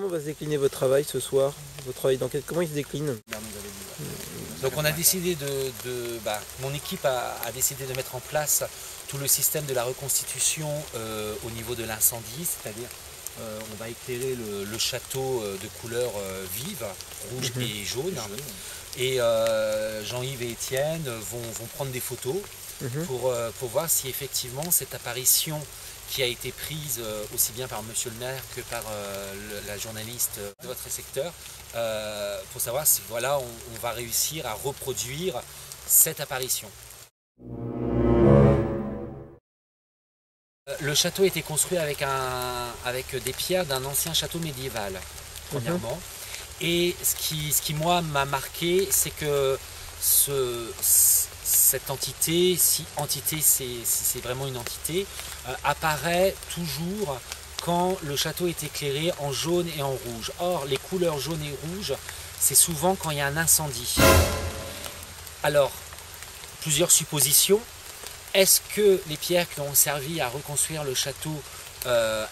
Comment va se décliner votre travail ce soir? Votre travail d'enquête, comment il se décline? Donc on a décidé mon équipe a décidé de mettre en place tout le système de la reconstitution au niveau de l'incendie, c'est-à-dire on va éclairer le château de couleur vive, rouge et jaune. Et Jean-Yves et Étienne vont prendre des photos pour voir si effectivement cette apparition qui a été prise aussi bien par Monsieur le maire que par la journaliste de votre secteur, pour savoir si voilà, on va réussir à reproduire cette apparition. Le château a été construit avec des pierres d'un ancien château médiéval, premièrement. Et ce qui moi m'a marqué, c'est que cette entité, si c'est vraiment une entité, apparaît toujours quand le château est éclairé en jaune et en rouge. Or, les couleurs jaune et rouge, c'est souvent quand il y a un incendie. Alors, plusieurs suppositions. Est-ce que les pierres qui ont servi à reconstruire le château,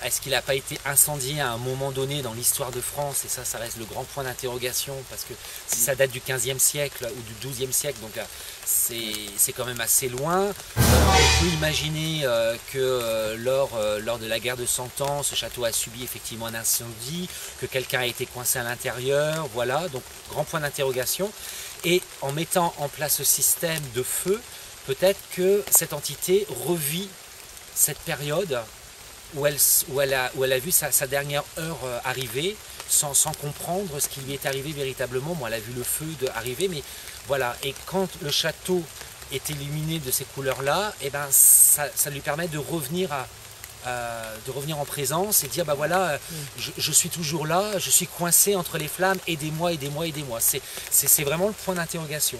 est-ce qu'il n'a pas été incendié à un moment donné dans l'histoire de France? Et ça reste le grand point d'interrogation, parce que si ça date du 15e siècle ou du 12e siècle, donc c'est quand même assez loin. On peut imaginer que lors de la guerre de 100 ans, ce château a subi effectivement un incendie, que quelqu'un a été coincé à l'intérieur, voilà, donc grand point d'interrogation. Et en mettant en place ce système de feu, peut-être que cette entité revit cette période où elle a vu sa dernière heure arriver sans comprendre ce qui lui est arrivé véritablement. Bon, elle a vu le feu arriver, mais voilà. Et quand le château est illuminé de ces couleurs-là, eh ben, ça lui permet de revenir en présence et dire bah voilà, je suis toujours là, je suis coincé entre les flammes, aidez-moi, aidez-moi, aidez-moi. C'est vraiment le point d'interrogation.